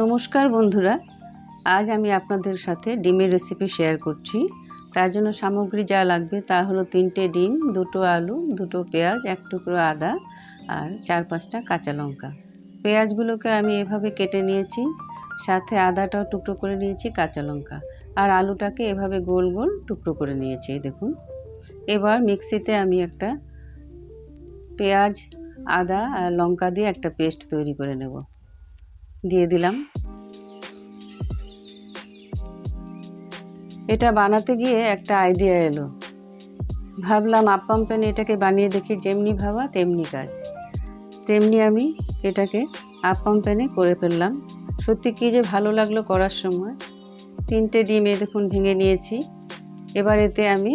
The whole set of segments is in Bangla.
নমস্কার বন্ধুরা, আজ আমি আপনাদের সাথে ডিমের রেসিপি শেয়ার করছি। তার জন্য সামগ্রী যা লাগবে তা হলো 3টে ডিম, 2টো আলু, 2টো পেঁয়াজ, 1 টুকরো আদা আর 4-5টা কাঁচা লঙ্কা। পেঁয়াজগুলোকে আমি এভাবে কেটে নিয়েছি, সাথে আদাটাও টুকরো করে নিয়েছি, কাঁচা লঙ্কা আর আলুটাকে এভাবে গোল গোল টুকরো করে নিয়েছি। দেখুন, এবার মিক্সিতে আমি একটা পেঁয়াজ, আদা আর লঙ্কা দিয়ে একটা পেস্ট তৈরি করে নেব। দিয়ে দিলাম। এটা বানাতে গিয়ে একটা আইডিয়া এলো, ভাবলাম আপ্পাম প্যানে এটাকে বানিয়ে দেখি। যেমনি ভাবা তেমনি কাজ, তেমনি আমি এটাকে আপ্পাম প্যানে করে ফেললাম। সত্যি কী যে ভালো লাগলো করার সময়। 3টে ডিম দেখুন ভেঙে নিয়েছি। এবার এতে আমি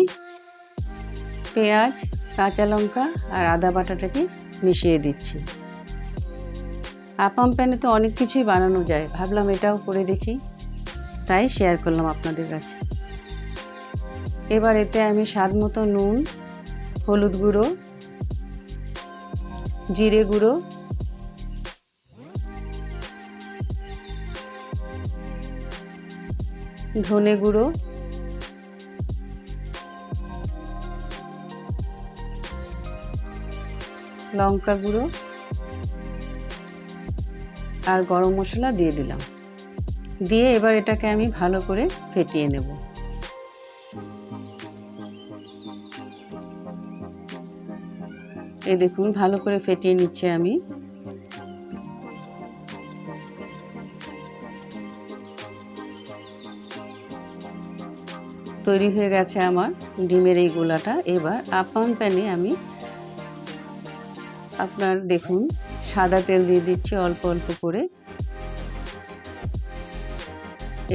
পেঁয়াজ, কাঁচা লঙ্কা আর আদা বাটাটাকে মিশিয়ে দিচ্ছি। আপ্পাম প্যানে তো অনেক কিছুই বানানো যায়, ভাবলাম এটাও করে দেখি, তাই শেয়ার করলাম আপনাদের কাছে। এবার এতে আমি স্বাদ মতো নুন, হলুদ গুঁড়ো, জিরে গুঁড়ো, ধনে গুঁড়ো, লঙ্কা গুঁড়ো আর গরম মশলা দিয়ে দিলাম। দিয়ে এবার এটাকে আমি ভালো করে ফেটিয়ে নেব। এই দেখুন ভালো করে ফেটিয়ে নিচ্ছে আমি। তৈরি হয়ে গেছে আমার ডিমের এই গোলাটা। এবার আপ্পাম প্যানে আমি দেখুন সাদা তেল দিয়ে দিচ্ছি অল্প অল্প করে।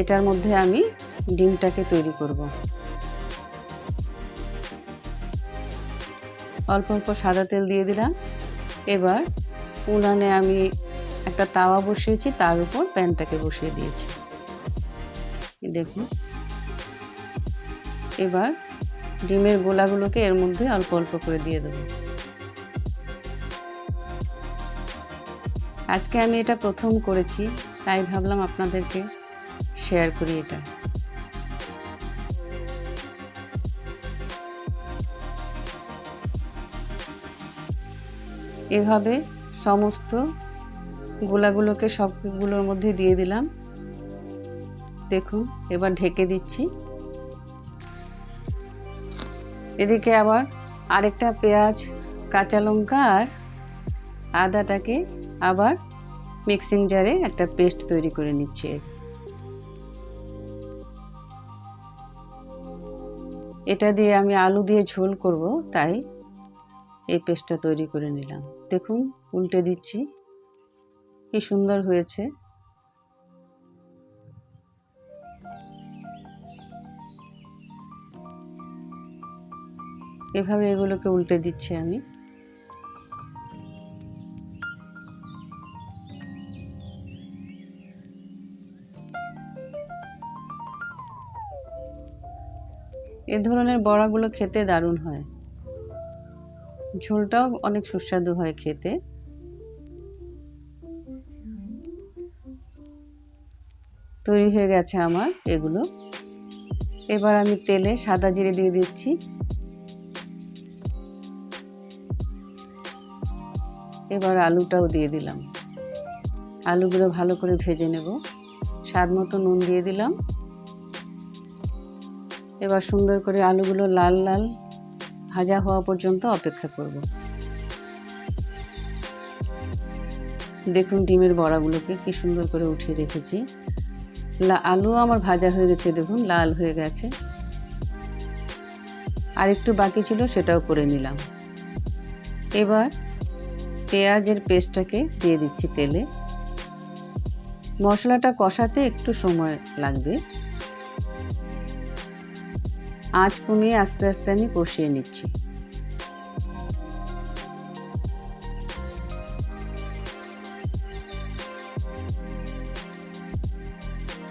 এটার মধ্যে আমি ডিমটাকে তৈরি করব। অল্প অল্প সাদা তেল দিয়ে দিলাম। এবার উনানে আমি একটা তাওয়া বসিয়েছি, তার উপর প্যানটাকে বসিয়ে দিয়েছি। দেখুন, এবার ডিমের গোলাগুলোকে এর মধ্যে অল্প অল্প করে দিয়ে দেব। আজকে আমি এটা প্রথম করেছি, তাই ভাবলাম আপনাদেরকে শেয়ার করি এটা। এভাবে সমস্ত গোলাগুলোকে সবগুলোর মধ্যে দিয়ে দিলাম। দেখুন, এবার ঢেকে দিচ্ছি। এদিকে আবার আরেকটা পেঁয়াজ, কাঁচা লঙ্কা আর আদাটাকে আবার মিক্সিং জারে একটা পেস্ট তৈরি করে নিচ্ছি। এটা দিয়ে আমি আলু দিয়ে ঝোল করব, তাই এই পেস্টটা তৈরি করে নিলাম। দেখুন, উল্টে দিচ্ছি, কি সুন্দর হয়েছে। এভাবে এগুলোকে উল্টে দিচ্ছি আমি। এ ধরনের বড়াগুলো খেতে দারুণ হয়, ঝোলটাও অনেক সুস্বাদু হয় খেতে। তৈরি হয়ে গেছে আমার এগুলো। এবার আমি তেলে সাদা জিরে দিয়ে দিচ্ছি। এবার আলুটাও দিয়ে দিলাম। আলুগুলো ভালো করে ভেজে নেব। স্বাদ মতো নুন দিয়ে দিলাম। এবার সুন্দর করে আলুগুলো লাল লাল ভাজা হওয়া পর্যন্ত অপেক্ষা করব। দেখুন ডিমের বড়াগুলোকে কি সুন্দর করে উঠিয়ে রেখেছি। আলু আমার ভাজা হয়ে গেছে, দেখুন লাল হয়ে গেছে। আর একটু বাকি ছিল, সেটাও করে নিলাম। এবার পেঁয়াজের পেস্টটাকে দিয়ে দিচ্ছি তেলে। মশলাটা কষাতে একটু সময় লাগবে, আঁচ কমিয়ে আস্তে আস্তে আমি কষিয়ে নিচ্ছি।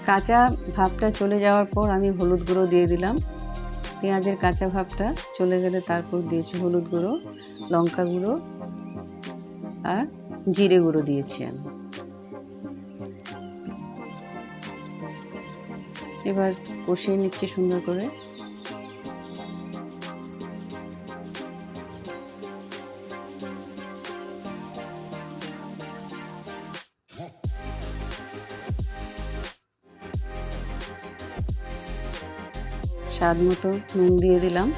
কাঁচা ভাবটা চলে যাওয়ার পর আমি হলুদ গুঁড়ো দিয়ে দিলাম। পেঁয়াজের কাঁচা ভাবটা চলে গেলে তারপর দিয়েছি হলুদ গুঁড়ো, লঙ্কা গুঁড়ো আর জিরে গুঁড়ো দিয়েছি আমি। এবার কষিয়ে নিচ্ছি সুন্দর করে। স্বাদ মতো নুন দিয়ে দিলাম।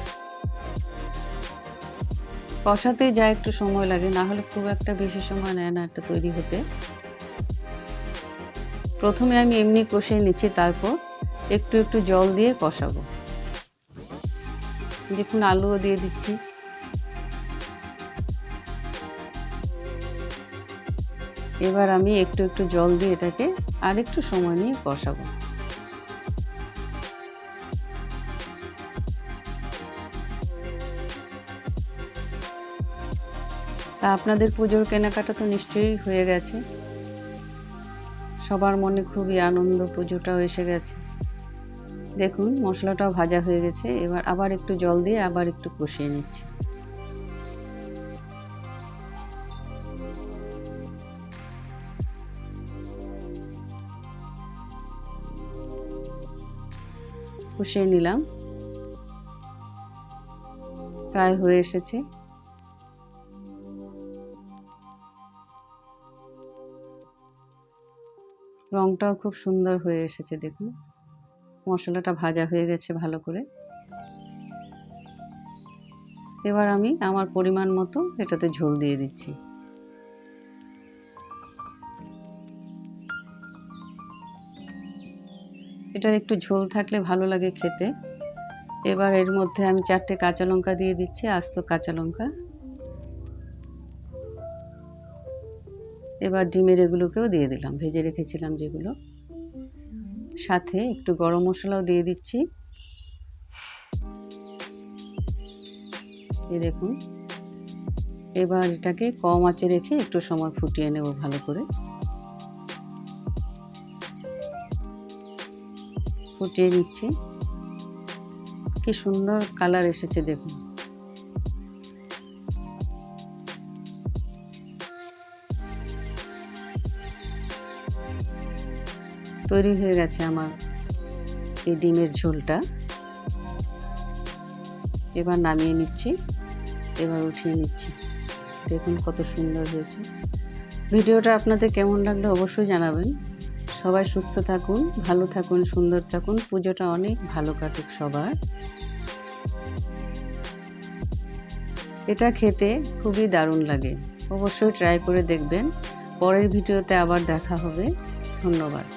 কষাতেই যা একটু সময় লাগে, না হলে খুব একটা বেশি সময় নেয় না এটা তৈরি হতে। প্রথমে আমি এমনি কষিয়ে নিচ্ছি, তারপর একটু একটু জল দিয়ে কষাবো। দেখুন আলুও দিয়ে দিচ্ছি। এবার আমি একটু একটু জল দিয়ে এটাকে আর একটু সময় নিয়ে কষাবো। তা আপনাদের পুজোর কেনাকাটা তো নিশ্চয়ই হয়ে গেছে। সবার মনে খুবই আনন্দ, পুজোটাও এসে গেছে। দেখুন মশলাটাও ভাজা হয়ে গেছে। এবার আবার একটু জল দিয়ে আবার একটু কষিয়ে নিচ্ছি। কষিয়ে নিলাম, প্রায় হয়ে এসেছে। রংটাও খুব সুন্দর হয়ে এসেছে। দেখুন মশলাটা ভাজা হয়ে গেছে ভালো করে। এবার আমি আমার পরিমাণ মতো এটাতে ঝোল দিয়ে দিচ্ছি। এটার একটু ঝোল থাকলে ভালো লাগে খেতে। এবার এর মধ্যে আমি 4টে কাঁচা লঙ্কা দিয়ে দিচ্ছি, আস্ত কাঁচা লঙ্কা। এবার ডিমের এগুলোকেও দিয়ে দিলাম, ভেজে রেখেছিলাম যেগুলো। সাথে একটু গরম মশলাও দিয়ে দিচ্ছি। এই দেখুন। এবার এটাকে কম আঁচে রেখে একটু সময় ফুটিয়ে নেব ভালো করে। ফুটিয়ে নিচ্ছি। কি সুন্দর কালার এসেছে দেখুন। তৈরি হয়ে গেছে আমার এই ডিমের ঝোলটা। এবার নামিয়ে নিচ্ছি, এবার উঠিয়ে নিচ্ছি। দেখুন কত সুন্দর হয়েছে। ভিডিওটা আপনাদের কেমন লাগলো অবশ্যই জানাবেন। সবাই সুস্থ থাকুন, ভালো থাকুন, সুন্দর থাকুন। পুজোটা অনেক ভালো কাটুক সবার। এটা খেতে খুবই দারুণ লাগে। অবশ্যই ট্রাই করে দেখবেন। পরের ভিডিওতে আবার দেখা হবে। ধন্যবাদ।